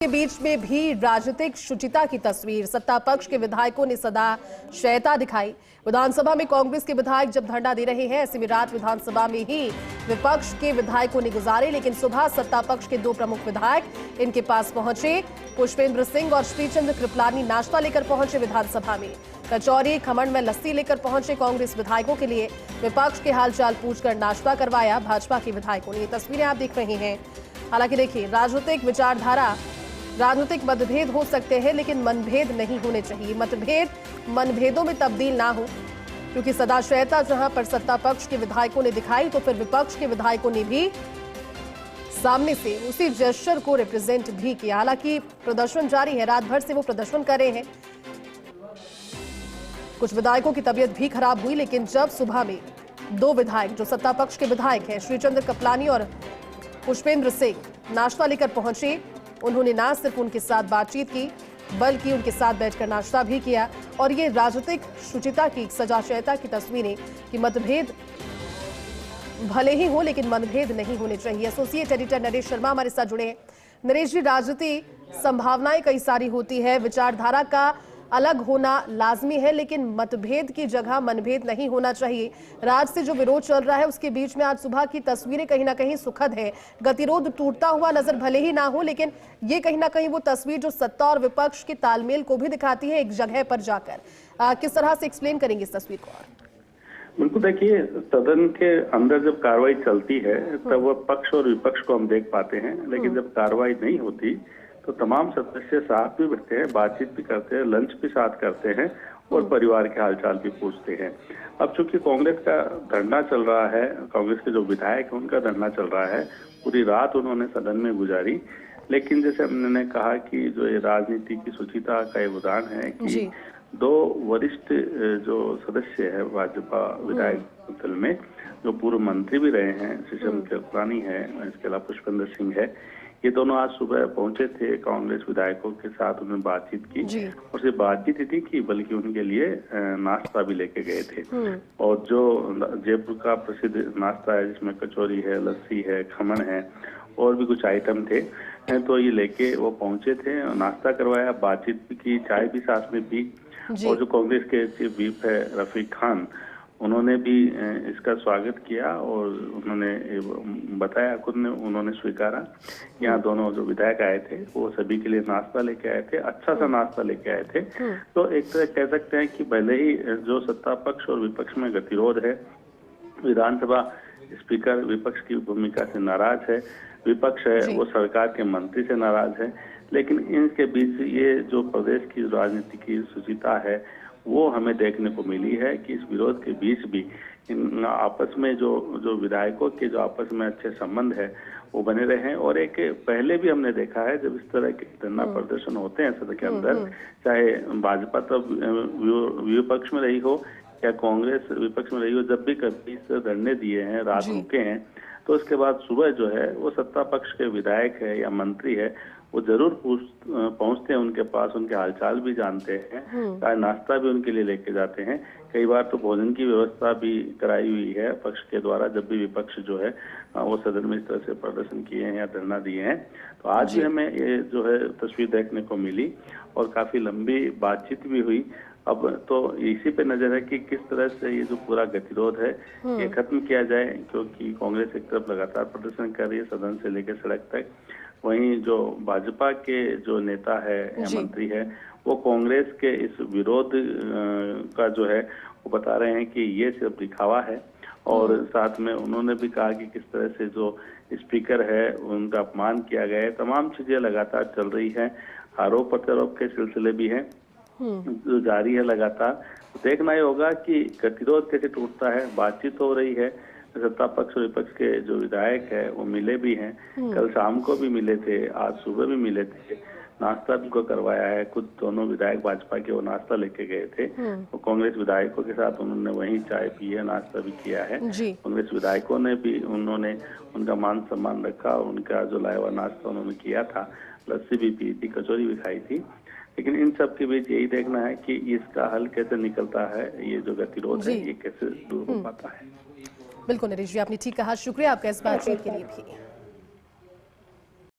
के बीच में भी राजनीतिक शुचिता की तस्वीर। सत्ता पक्ष के विधायकों ने सदा शयता दिखाई। विधानसभा में कांग्रेस के विधायक जब धरना दे रहे हैं, ऐसे में रात विधानसभा में ही विपक्ष के विधायकों ने गुजारे, लेकिन सुबह सत्ता पक्ष के दो प्रमुख विधायक इनके पास पहुंचे। पुष्पेंद्र सिंह और श्रीचंद्र कृपलानी नाश्ता लेकर पहुंचे विधानसभा में। कचौरी, खमण में लस्सी लेकर पहुंचे कांग्रेस विधायकों के लिए। विपक्ष के हालचाल पूछकर नाश्ता करवाया भाजपा के विधायकों ने। ये तस्वीरें आप देख रहे हैं। हालांकि देखिए, राजनीतिक विचारधारा, राजनीतिक मतभेद हो सकते हैं, लेकिन मनभेद नहीं होने चाहिए। मतभेद मनभेदों में तब्दील ना हो, क्योंकि सदाशयता जहां पर सत्ता पक्ष के विधायकों ने दिखाई, तो फिर विपक्ष के विधायकों ने भी सामने से उसी जेस्चर को रिप्रेजेंट भी किया। हालांकि प्रदर्शन जारी है, रात भर से वो प्रदर्शन कर रहे हैं। कुछ विधायकों की तबीयत भी खराब हुई, लेकिन जब सुबह में दो विधायक जो सत्ता पक्ष के विधायक हैं, श्रीचंद्र कृपलानी और पुष्पेंद्र सिंह, नाश्ता लेकर पहुंचे, उन्होंने ना सिर्फ उनके साथ बातचीत की, बल्कि उनके साथ बैठकर नाश्ता भी किया। और ये राजनीतिक शुचिता की, सदाशयता की तस्वीरें कि मतभेद भले ही हो, लेकिन मतभेद नहीं होने चाहिए। एसोसिएट एडिटर नरेश शर्मा हमारे साथ जुड़े हैं। नरेश जी, राजनीति संभावनाएं कई सारी होती है, विचारधारा का अलग होना लाजमी है, लेकिन मतभेद की जगह मनभेद नहीं होना चाहिए। राज्य से जो विरोध चल रहा है, उसके बीच में आज सुबह की तस्वीरें कहीं ना कहीं सुखद है। गतिरोध टूटता हुआ नजर भले ही ना हो, लेकिन ये कहीं ना कहीं वो तस्वीर जो सत्ता और विपक्ष के तालमेल को भी दिखाती है एक जगह पर जाकर। किस तरह से एक्सप्लेन करेंगे इस तस्वीर को? बिल्कुल, देखिए, सदन के अंदर जब कार्रवाई चलती है तब वह पक्ष और विपक्ष को हम देख पाते हैं, लेकिन जब कार्रवाई नहीं होती तो तमाम सदस्य साथ भी बैठते हैं, बातचीत भी करते हैं, लंच भी साथ करते हैं और परिवार के हालचाल भी पूछते हैं। अब चूंकि कांग्रेस का धरना चल रहा है, कांग्रेस के जो विधायक हैं उनका धरना चल रहा है, पूरी रात उन्होंने सदन में गुजारी। लेकिन जैसे हमने कहा कि जो ये राजनीति की शुचिता का एक उदाहरण है कि दो वरिष्ठ जो सदस्य है भाजपा विधायक दल में, जो पूर्व मंत्री भी रहे हैं, श्रीचंद्र कृपलानी है, इसके अलावा पुष्पेंद्र सिंह है, ये दोनों आज सुबह पहुंचे थे कांग्रेस विधायकों के साथ। उन्होंने बातचीत की और सिर्फ बातचीत ही थी कि बल्कि उनके लिए नाश्ता भी लेके गए थे। और जो जयपुर का प्रसिद्ध नाश्ता है, जिसमें कचौरी है, लस्सी है, खमण है और भी कुछ आइटम थे, तो ये लेके वो पहुंचे थे। नाश्ता करवाया, बातचीत भी की, चाय भी साथ में पी। और जो कांग्रेस के चीफ व्हिप है रफीक खान, उन्होंने भी इसका स्वागत किया और उन्होंने बताया, खुद ने उन्होंने स्वीकारा। यहाँ दोनों जो विधायक आए थे वो सभी के लिए नाश्ता लेके आए थे, अच्छा सा नाश्ता लेके आए थे। तो एक तरह कह सकते हैं कि भले ही जो सत्ता पक्ष और विपक्ष में गतिरोध है, विधानसभा स्पीकर विपक्ष की भूमिका से नाराज है, विपक्ष है वो सरकार के मंत्री से नाराज है, लेकिन इनके बीच ये जो प्रदेश की राजनीति की शुचिता है वो हमें देखने को मिली है कि इस विरोध के बीच भी इन आपस में जो विधायकों के जो आपस में अच्छे संबंध है वो बने रहे हैं। और एक पहले भी हमने देखा है, जब इस तरह के धरना प्रदर्शन होते हैं सदन के अंदर, चाहे भाजपा तब विपक्ष में रही हो या कांग्रेस विपक्ष में रही हो, जब भी कभी इस धरने दिए हैं, रात रुके हैं, तो उसके बाद सुबह जो है वो सत्ता पक्ष के विधायक है या मंत्री है, वो जरूर पहुंचते हैं उनके पास, उनके हालचाल भी जानते हैं, चाहे नाश्ता भी उनके लिए लेके जाते हैं। कई बार तो भोजन की व्यवस्था भी कराई हुई है पक्ष के द्वारा, जब भी विपक्ष जो है वो सदन में इस तरह से प्रदर्शन किए हैं या धरना दिए हैं। तो आज भी हमें ये जो है तस्वीर देखने को मिली और काफी लंबी बातचीत भी हुई। अब तो इसी पे नजर है कि किस तरह से ये जो पूरा गतिरोध है ये खत्म किया जाए, क्योंकि कांग्रेस एक तरफ लगातार प्रदर्शन कर रही है सदन से लेकर सड़क तक, वहीं जो भाजपा के जो नेता है या मंत्री है वो कांग्रेस के इस विरोध का जो है वो बता रहे हैं कि ये सिर्फ दिखावा है। और साथ में उन्होंने भी कहा कि किस तरह से जो स्पीकर है उनका अपमान किया गया है। तमाम चीजें लगातार चल रही है, आरोप प्रत्यारोप के सिलसिले भी है जो जारी है लगातार। तो देखना ही होगा कि गतिरोध कैसे टूटता है। बातचीत हो रही है, सत्ता पक्ष और विपक्ष के जो विधायक है वो मिले भी हैं, कल शाम को भी मिले थे, आज सुबह भी मिले थे, नाश्ता भी को करवाया है। खुद दोनों विधायक भाजपा के वो नाश्ता लेके गए थे, तो कांग्रेस विधायकों के साथ उन्होंने वहीं चाय पी है, नाश्ता भी किया है। कांग्रेस विधायकों ने भी उन्होंने उनका मान सम्मान रखा, उनका जो लाया हुआ नाश्ता उन्होंने किया था, लस्सी भी पी थी, कचौरी भी खाई थी। लेकिन इन सब के बीच यही देखना है कि इसका हल कैसे निकलता है, ये जो गतिरोध है ये कैसे दूर हो पाता है। बिल्कुल नरेश जी, आपने ठीक कहा। शुक्रिया आपका इस बातचीत के लिए भी।